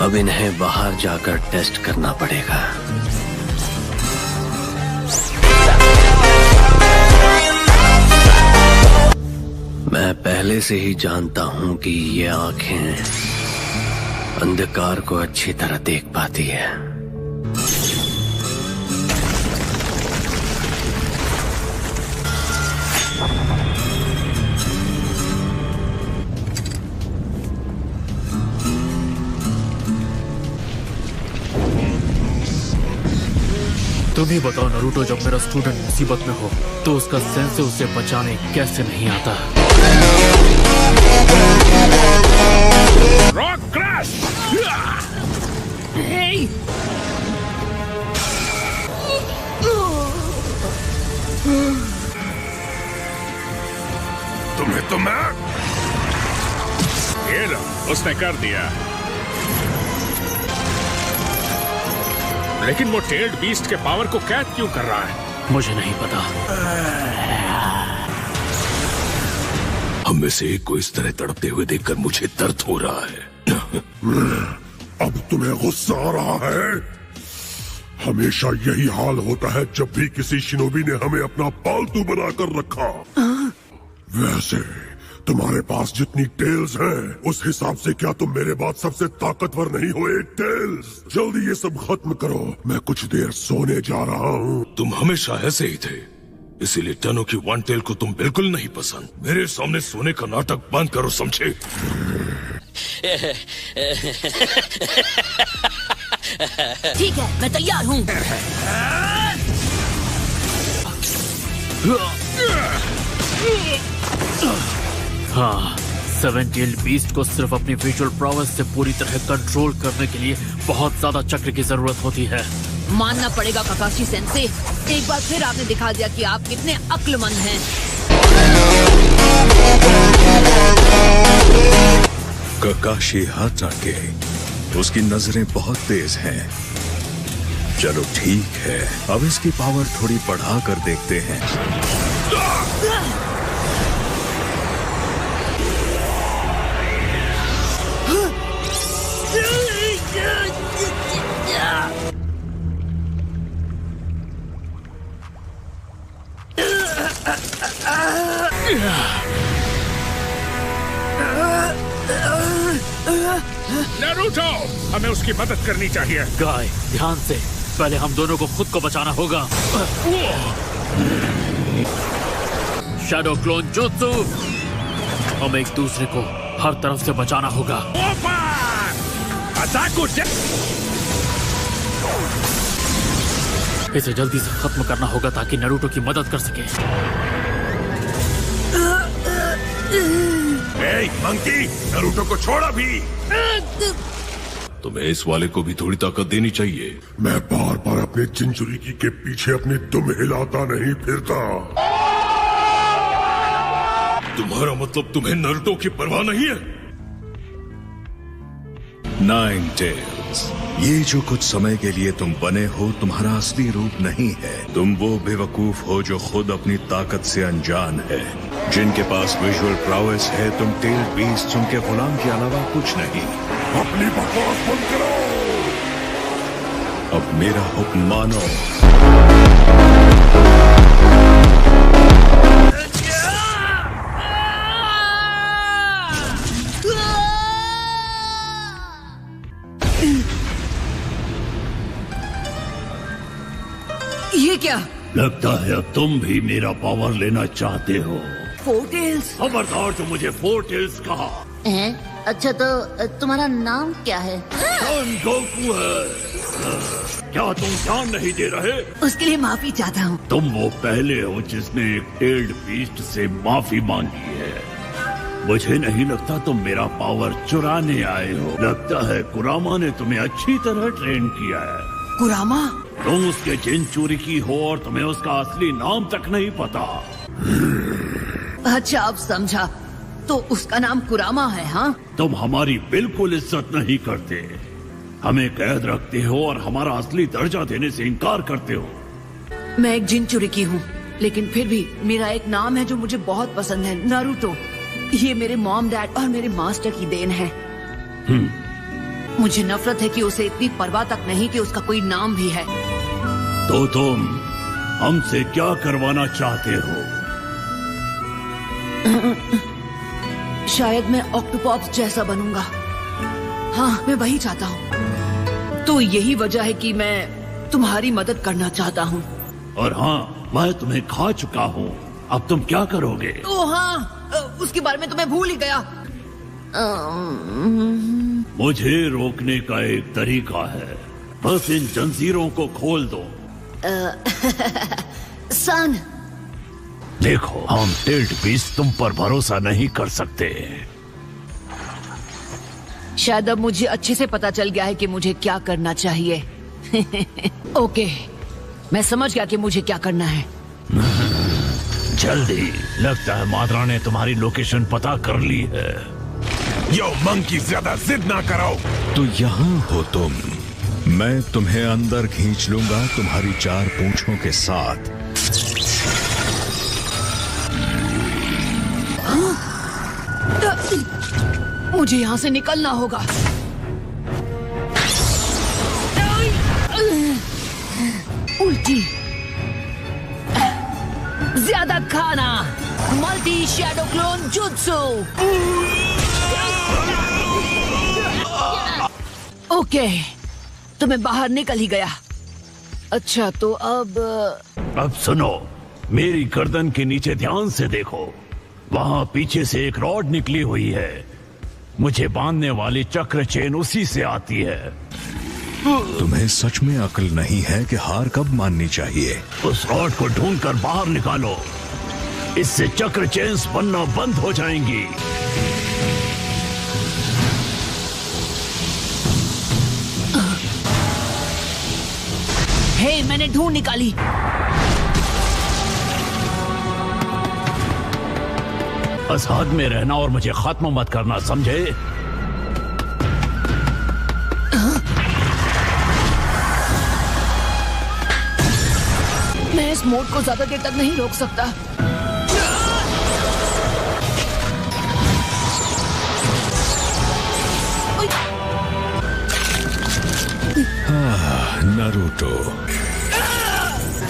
अब इन्हें बाहर जाकर टेस्ट करना पड़ेगा। मैं पहले से ही जानता हूं कि ये आंखें अंधकार को अच्छी तरह देख पाती है। तुम ही बताओ नारुतो, जब मेरा स्टूडेंट मुसीबत में हो तो उसका सेंसे उसे बचाने कैसे नहीं आता? Rock crash! तुम्हें तो मैं ये लो, उसने कर दिया। लेकिन वो टेल्ड बीस्ट के पावर को कैद क्यों कर रहा है? मुझे नहीं पता। हम में से एक को इस तरह तड़पते हुए देखकर मुझे दर्द हो रहा है। अब तुम्हें गुस्सा आ रहा है? हमेशा यही हाल होता है जब भी किसी शिनोबी ने हमें अपना पालतू बनाकर रखा। वैसे तुम्हारे पास जितनी टेल्स हैं, उस हिसाब से क्या तुम मेरे बाद सबसे ताकतवर नहीं हो? टेल्स, जल्दी ये सब खत्म करो, मैं कुछ देर सोने जा रहा हूँ। तुम हमेशा ऐसे ही थे, इसीलिए टनो की वन टेल को तुम बिल्कुल नहीं पसंद। मेरे सामने सोने का नाटक बंद करो, समझे? ठीक है, मैं तैयार हूँ। हाँ, सेवन टेल्ड बीस्ट को सिर्फ अपनी विजुअल प्रॉवेस से पूरी तरह कंट्रोल करने के लिए बहुत ज्यादा चक्र की जरूरत होती है। मानना पड़ेगा काकाशी सेंसे, एक बार फिर आपने दिखा दिया कि आप कितने अक्लमंद हैं। काकाशी हाताके, उसकी नजरें बहुत तेज हैं। चलो ठीक है, अब इसकी पावर थोड़ी बढ़ा कर देखते हैं। नारुतो, हमें उसकी मदद करनी चाहिए। गाय, ध्यान से, पहले हम दोनों को खुद को बचाना होगा। शैडो क्लोन जुत्सु, हम एक दूसरे को हर तरफ से बचाना होगा। इसे जल्दी से खत्म करना होगा ताकि नारुतो की मदद कर सके। मंकी, नारुतो को छोड़ा भी। तुम्हें इस वाले को भी थोड़ी ताकत देनी चाहिए। मैं बार बार अपने चिंचुरिकी के पीछे अपनी दुम हिलाता नहीं फिरता। तुम्हारा मतलब तुम्हें नारुतो की परवाह नहीं है? नाइन टेल्स, ये जो कुछ समय के लिए तुम बने हो, तुम्हारा असली रूप नहीं है। तुम वो बेवकूफ हो जो खुद अपनी ताकत से अनजान है। जिनके पास विजुअल प्रॉवेस है, तुम टेल्ड बीस्ट उनके गुलाम के अलावा कुछ नहीं। अपनी बकवास बंद करो। अब मेरा हुक्म मानो। ये क्या? लगता है अब तुम भी मेरा पावर लेना चाहते हो। फोर टेल्स? खबरदार जो मुझे फोर टेल्स कहा। अच्छा तो तुम्हारा नाम क्या है? सन गोकू है। क्या तुम ध्यान नहीं दे रहे? उसके लिए माफी चाहता हूँ। तुम वो पहले हो जिसने एक टेल्ड बीस्ट से माफी मांगी है। मुझे नहीं लगता तुम मेरा पावर चुराने आए हो। लगता है कुरामा ने तुम्हें अच्छी तरह ट्रेन किया है। कुरामा? तुम उसके चिंचुरी की हो और तुम्हें उसका असली नाम तक नहीं पता। अच्छा, अब समझा। तो उसका नाम कुरामा है? हाँ, तुम हमारी बिल्कुल इज्जत नहीं करते, हमें कैद रखते हो और हमारा असली दर्जा देने से इनकार करते हो। मैं एक जिनचुरिकी हूँ, लेकिन फिर भी मेरा एक नाम है जो मुझे बहुत पसंद है, नारुतो। ये मेरे मॉम, डैड और मेरे मास्टर की देन है। मुझे नफरत है कि उसे इतनी परवाह तक नहीं कि उसका कोई नाम भी है। तो तुम हमसे क्या करवाना चाहते हो? शायद मैं ऑक्टोपस जैसा बनूंगा। हाँ, मैं वही चाहता हूँ। तो यही वजह है कि मैं तुम्हारी मदद करना चाहता हूँ। और हाँ, मैं तुम्हें खा चुका हूँ। अब तुम क्या करोगे? ओह हाँ, उसके बारे में तो मैं भूल ही गया। मुझे रोकने का एक तरीका है, बस इन जंजीरों को खोल दो। सन, देखो, हम टेल्ड बीस्ट तुम पर भरोसा नहीं कर सकते। शायद अब मुझे अच्छे से पता चल गया है कि मुझे क्या करना चाहिए। ओके, मैं समझ गया कि मुझे क्या करना है। जल्दी, लगता है माद्रा ने तुम्हारी लोकेशन पता कर ली है। यो मंकी, ज्यादा जिद ना करो। तो यहाँ हो तुम। मैं तुम्हें अंदर खींच लूंगा तुम्हारी 4 पूंछों के साथ। मुझे यहाँ से निकलना होगा। उल्टी, ज्यादा खाना, multi shadow clone jutsu. Okay, तो मैं बाहर निकल ही गया। अच्छा, तो अब सुनो, मेरी गर्दन के नीचे ध्यान से देखो। वहां पीछे से एक रॉड निकली हुई है। मुझे बांधने वाली चक्र चेन उसी से आती है। तुम्हें सच में अक्ल नहीं है कि हार कब माननी चाहिए? उस रॉड को ढूंढकर बाहर निकालो, इससे चक्र चेन्स बनना बंद हो जाएंगी। हे, मैंने ढूंढ निकाली। बस हाथ में रहना और मुझे खत्म मत करना, समझे? मैं इस मोड को ज्यादा देर तक नहीं रोक सकता। नारुतो,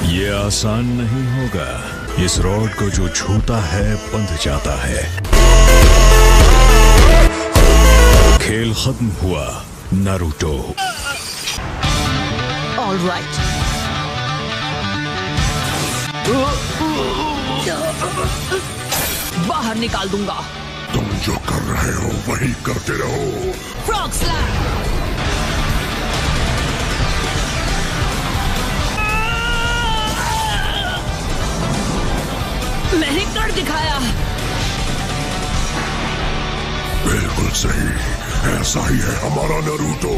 ये आसान नहीं होगा। इस रॉड को जो छूता है बंध जाता है। खेल खत्म हुआ नारुतो। All right. बाहर निकाल दूंगा। तुम जो कर रहे हो वही करते रहो। Frog slam. मैंने कर दिखाया। बिल्कुल सही, ऐसा ही है हमारा नारुतो।